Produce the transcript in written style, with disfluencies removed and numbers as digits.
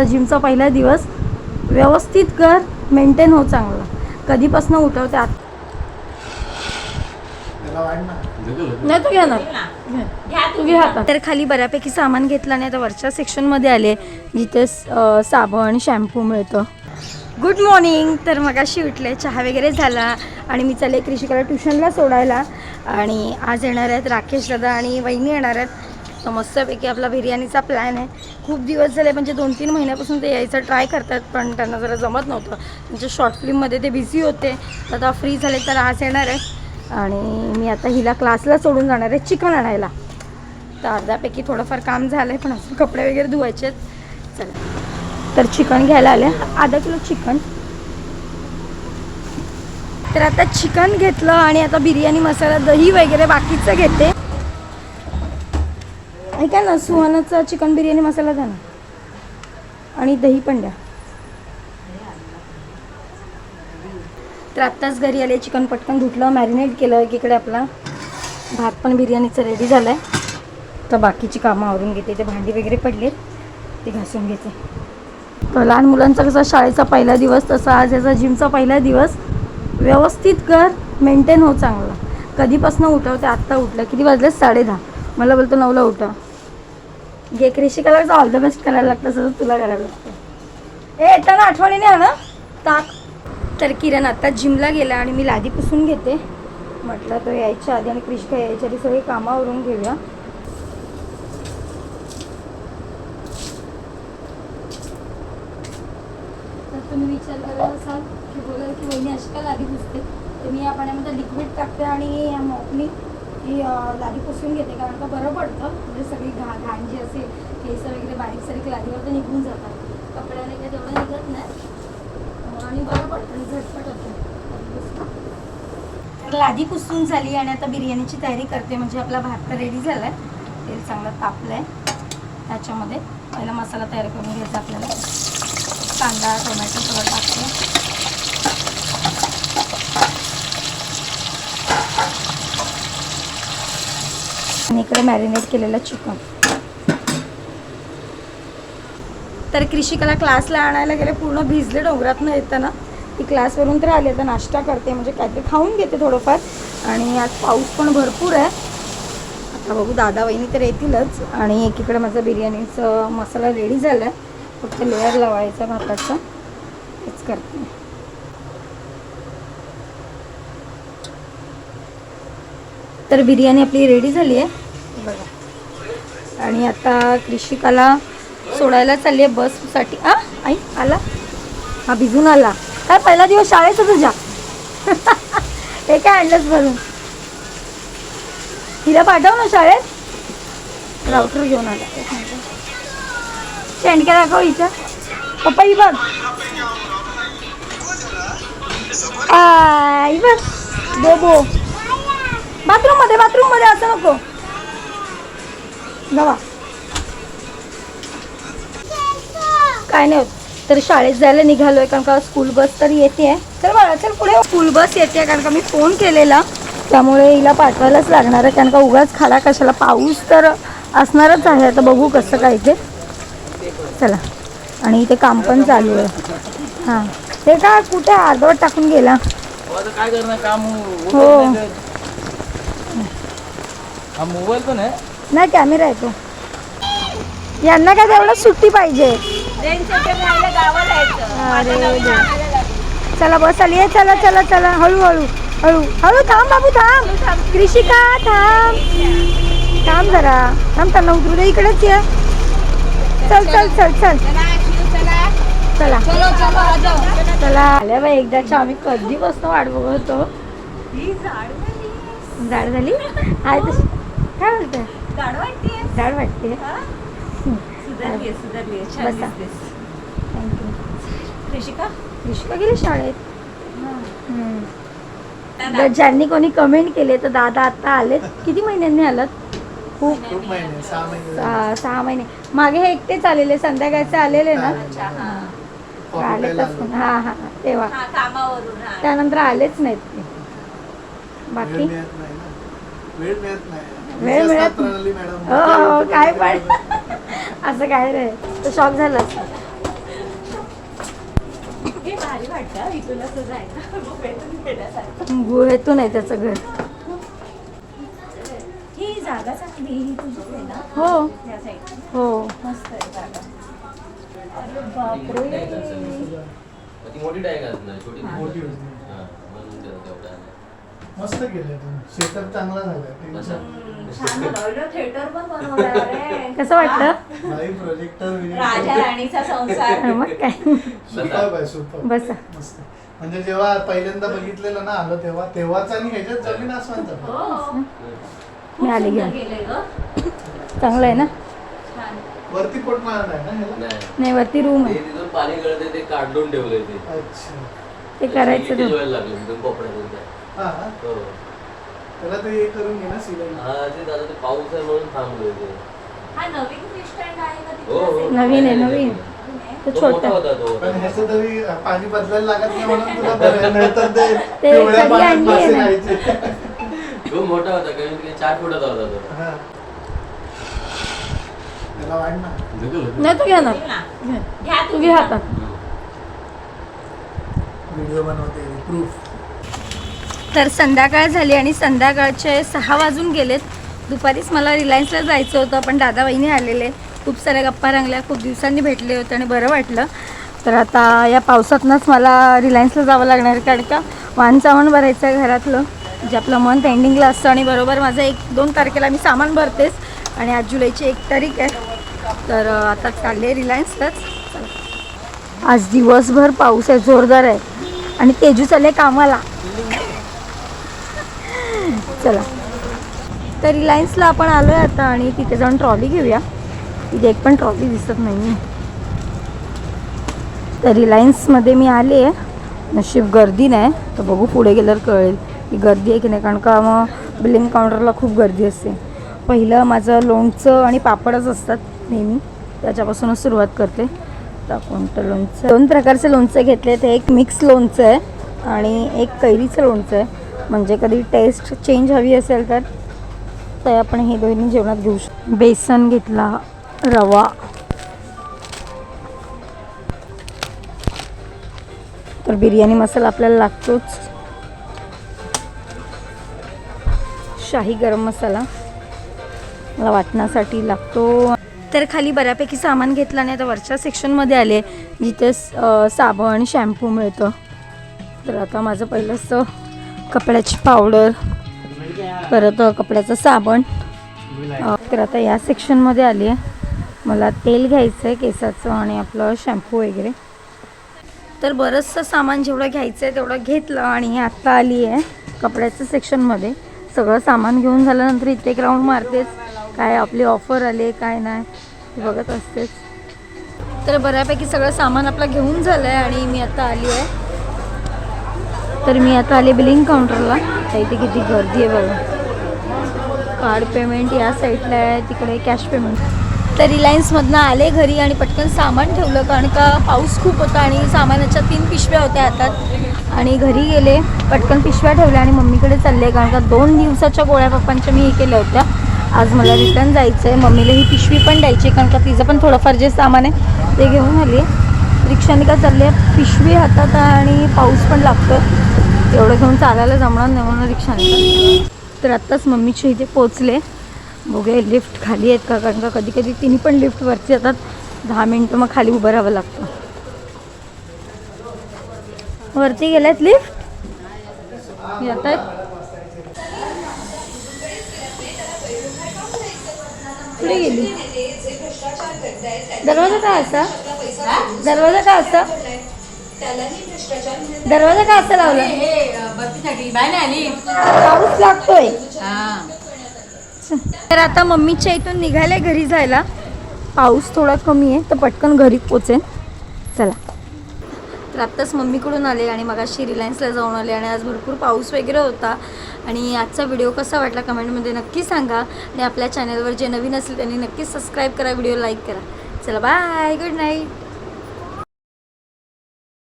जिमचा पहिला दिवस व्यवस्थित कर, मेंटेन हो चांगला. कधीपासून उठवते आता नाही तो घेणार तू घे हातात. तर खाली बऱ्यापैकी सामान घेतलं आणि आता वरच्या सेक्शनमध्ये आले जिथे साबण शॅम्पू मिळतं. Good morning. तर मगाशी उठले, चहा वगैरे झाला आणि मी चालले कृषिकाला ट्युशनला सोडायला. आणि आज येणार आहेत राकेश दादा आणि वहिनी येणार आहेत. तर मस्तपैकी आपला बिर्याणीचा प्लॅन आहे. खूप दिवस झाले, म्हणजे 2-3 महिन्यापासून ते यायचं ट्राय करतात, पण त्यांना जरा जमत नव्हतं. त्यांच्या शॉर्ट फिल्ममध्ये ते बिझी होते. तर आता फ्री झाले तर आज येणार आहे. आणि मी आता हिला क्लासला सोडून जाणार आहे चिकन आणायला. तर अर्ध्यापैकी थोडंफार काम झालं आहे, पण अजून कपडे वगैरे धुवायचे आहेत. चला, तर चिकन घ्यायला आले, अर्धा किलो चिकन. तर आता चिकन घेतलं आणि आता बिर्याणी मसाला, दही वगैरे बाकीचं घेते. ऐका ना, सुहानाचा चिकन बिर्याणी मसाला द्या ना, आणि दही पण द्या. तर आत्ताच घरी आले, चिकन पटकन धुतलं, मॅरिनेट केलं. एकीकडे आपला भात पण बिर्याणीचं रेडी झालं आहे. तर बाकीची कामं आवरून घेते. ते भांडी वगैरे पडले ते घासून घेते. तर लहान मुलांचा कसा शाळेचा पहिला दिवस, तसा आज याचा जिमचा पहिला दिवस. व्यवस्थित कर, मेंटेन हो चांगला. कधीपासून उठवते, आत्ता उठलं. किती वाजले? 10:30. मला बोलतो 9ला उठा. घे कृषिकाला ऑल द बेस्ट करायला लागतं, तसंच तुला करायला लागतं. येताना आठवणीने आणा ताक. तर किरण आता जिमला गेला आणि मी लादी पुसून घेते. म्हटलं तो यायच्या आधी आणि कृषिका यायच्या आधी सगळी कामावरून घेऊया. तर तुम्ही विचार करत असाल की बोलाल की वहिनी अशी का लादी पुसते, तर मी या पाण्यामध्ये लिक्विड टाकते आणि या मॉपनी ही लादी पुसून घेते. कारण का बरं पडतं, म्हणजे सगळी घाण जी असेल, केस वगैरे बारीक सारीक लादीवर तर निघून जातात. कपड्याने काही तेवढं निघत नाही आणि बरं पडतं आणि झटपट होतं. लादी पुसून झाली आणि आता बिर्याणीची तयारी करते. म्हणजे आपला भात तर रेडी झाला आहे, तेल चांगलं तापलं आहे. त्याच्यामध्ये पहिला मसाला तयार करून घ्यायचा आपल्याला. कांदा टोमॅटो सगळं टाकते. आणि इकडे मॅरिनेट केलेलं चिकन. तर कृषिकाला क्लासला आणायला गेले, पूर्ण भिजले डोंगरातनं येताना. ती क्लासवरून तर आले, तर नाश्ता करते, म्हणजे काहीतरी खाऊन घेते थोडंफार. आणि आज पाऊस पण भरपूर आहे. आता बघू, दादा वहिनी तर येतीलच. आणि एकीकडे माझा बिर्याणीचा मसाला रेडी झाला आहे, फक्त लेअर लावायचा भाताचा, हेच करते. तर बिर्याणी आपली रेडी झाली आहे बघा. आणि आता कृषिकाला सोडायला चालली आहे बससाठी. आई आला, हा भिजून आला. काय पहिला दिवस शाळेचा तुझ्या? हे काय आणलंच भरून? हिला पाठव ना शाळेत. राऊटर घेऊन आला. शेंडक्या दाखव हिच्या. पप्पा ही बघ, आई बघ बोबो. बाथरूम मध्ये असं नको गवा. काय नाही होत. तर शाळेत जायला निघालोय, कारण का स्कूल बस तर येते. चल बाळा चल पुढे. स्कूल बस येते, कारण का मी फोन केलेला, त्यामुळे हिला पाठवायलाच लागणार आहे. कारण का उगाच खाडा कशाला. पाऊस तर असणारच आहे, आता बघू कसं काय ते. चला. आणि इथे काम पण चालू आहे. हां, ते काय कुठे अर्धवट टाकून गेला. काय करणार काम हो, हा मोबाईल पण आहे नाही कॅमेरा आहे तो. यांना काय तेवढं सुट्टी पाहिजे. चला बस आली आहे. चला चला चला, हळूहळू हळू हळू. थांब बाबू थांब. कृषिका थांब, थांब जरा थांब. त्यांना उतरू दे, इकडेच ये. चल चल चल चल चला चला. आल्या बाई एकदाच्या. आम्ही कधीपासून वाट बघत होतो. जाड झाली आहे तशी. काय बोलते? जाड वाटते. बसा. थँक्यू. कृषिका गेली शाळेत. ज्यांनी कोणी कमेंट केले तर दादा आता आलेत. किती महिन्यांनी आलात? खूप 6 महिने मागे हे एकटेच आलेले, संध्याकाळचे आलेले ना. आलेच. हां हां, तेव्हा त्यानंतर आलेच नाहीत ते. बाकी वेळ मिळत हो काय पण असं काय रे. तो शॉक झाला. भारी वाटतं इथून असं जायचं गुहेतून गेल्यासारखं. गुहेतून आहे त्याचं घर. ही जागा चांगली ही तुझीच आहे ना हो त्या साईड हो. मस्त आहे जागा. अरे बापरे ती मोठी डाय घालत छोटी मोठी होती. म्हणून तेवढा मस्त केलं तुम्ही. सेटअप चांगला झाला. छान बनवलं. थिएटर पण बनवलं रे. कसं वाटतं? भाई प्रोजेक्टर राजा राणीचा संसार. मग काय. सुपर आहे सुपर. बसा. मस्त. म्हणजे जेव्हा पहिल्यांदा बघितलेलं ना आलो तेव्हाच आणि ह्याच्यात जमीन आसमानचा फरक. हो मी आले सुंदर घे. गेलंय ग. चांगलं आहे ना. छान. वरती पोटमाळा नाही ना ह्याला? नाही नाही वरती रूम आहे. ते तिथून पाणी गळते ते काढून ठेवलंय ते. अच्छा. ते करायचं किती तो. वेळ लागले तिथून कोपऱ्यात. हा हो त्याला ते हे करून घे ना सिलेंडर. हा ते दादा ते पाऊस आहे म्हणून थांबलोय ते. हा नवीन फिश स्टँड आहे का हो, हो. तिथे? नवीन आहे नवीन. तो तो छोटा मोठा होता तो. पण ह्याचं तरी पाणी बदलायला लागत नाही म्हणून तुला बरं आहे. नाहीतर ते ते पिवळ्या कधी पाण्यात आणली मासे आहे ना? तो खायचे. मोठा होता कमीत कमी 4 फुटाचा होता तो. हा. त्याला वाढ ना. नाही तो घेणार. घ्या तू घे हातात. व्हिडिओ बनवते प्रूफ. तर संध्याकाळ झाली आणि संध्याकाळचे 6 वाजून गेलेत. दुपारीच मला रिलायन्सला जायचं होतं पण दादा वहिनी आलेले. खूप साऱ्या गप्पा रंगल्या. खूप दिवसांनी भेटले होते आणि बरं वाटलं. तर आता या पावसातनंच मला रिलायन्सला जावं लागणार आहे कारण का वाहन सामान भरायचं आहे घरातलं जे आपलं मंथ एंडिंगला असतं आणि बरोबर माझं 1-2 तारखेला मी सामान भरतेच आणि आज जुलैची 1 तारीख आहे. तर आता चालले रिलायन्सलाच. आज दिवसभर पाऊस आहे जोरदार आहे आणि तेजू चालले कामाला. चला तर रिलायन्सला आपण आलो आहे आता आणि तिथे जाऊन ट्रॉली घेऊया. तिथे एक पण ट्रॉली दिसत नाही. तर रिलायन्समध्ये मी आले आहे. नशीब गर्दी नाही तर बघू पुढे गेल्यावर कळेल की गर्दी आहे की नाही कारण का मग बिलिंग काउंटरला खूप गर्दी असते. पहिलं माझं लोणचं आणि पापडच असतात नेहमी त्याच्यापासूनच सुरुवात करते. तर कोणतं लोणचं 2 प्रकारचे लोणचे घेतले. ते एक मिक्स लोणचं आहे आणि एक कैरीचं लोणचं आहे. म्हणजे कधी टेस्ट चेंज हवी असेल तर आपण हे दोन्ही जेवणात घेऊ शकतो. बेसन घेतला, रवा, तर बिर्याणी मसाला आपल्याला लागतोच, शाही गरम मसाला मला वाटण्यासाठी लागतो. तर खाली बऱ्यापैकी सामान घेतलं आणि आता वरच्या सेक्शनमध्ये आले जिथे साबण शॅम्पू मिळतं. तर आता माझं पहिलंच कपड्याची पावडर परत कपड्याचं साबण. तर आता या सेक्शनमध्ये आली आहे. मला तेल घ्यायचं आहे केसाचं आणि आपलं शॅम्पू वगैरे. तर बरंचसं सामान जेवढं घ्यायचं आहे तेवढं घेतलं आणि आत्ता आली आहे कपड्याचं सेक्शनमध्ये. सगळं सामान घेऊन झाल्यानंतर इथे एक राऊंड मारतेच काय आपली ऑफर आले काय नाही ते बघत असतेच. तर बऱ्यापैकी सगळं सामान आपलं घेऊन झालं आहे आणि मी आता आली आहे. तर मी आता आले बिलिंग काउंटरला. इथे किती गर्दी आहे बघा. कार्ड पेमेंट या साईडला आहे, तिकडे कॅश पेमेंट. तर रिलायन्समधनं आले घरी आणि पटकन सामान ठेवलं कारण का पाऊस खूप होता आणि सामानाच्या 3 पिशव्या होत्या हातात आणि घरी गेले पटकन पिशव्या ठेवल्या आणि मम्मीकडे चालले कारण का 2 दिवसाच्या गोळ्या पप्पांच्या मी हे केल्या होत्या. आज मला रिटर्न जायचं आहे. मम्मीला ही पिशवी पण द्यायची कारण का तिचं पण थोडंफार जे सामान आहे ते घेऊन आली. रिक्षाने का चालले पिशवी हातात आणि पाऊस पण लागतो एवढं घेऊन चालायला जमणार नाही म्हणून रिक्षाने. तर आत्ताच मम्मीच्या इथे पोचले. बघूया लिफ्ट खाली आहेत का कारण का कधी कधी तिन्ही पण लिफ्ट वरती येतात. 10 मिनटं मग खाली उभं राहावं लागतं. वरती गेल्यात लिफ्ट येत आहेत. पुढे गेली. दरवाजा काय असा दरवाजा काय असा दरवाजा का असा लावला. पाऊस लागतोय. तर आता मम्मीच्या इथून निघाले घरी जायला. पाऊस थोडा कमी आहे तर पटकन घरी पोचेन. चला तर आत्ताच मम्मीकडून आले आणि मगाशी रिलायन्सला जाऊन आले आणि आज भरपूर पाऊस वगैरे होता. आणि आजचा व्हिडिओ कसा वाटला कमेंटमध्ये नक्की सांगा आणि आपल्या चॅनलवर जे नवीन असेल त्यांनी नक्कीच सबस्क्राईब करा, व्हिडिओ लाईक करा. चला बाय, गुड नाईट.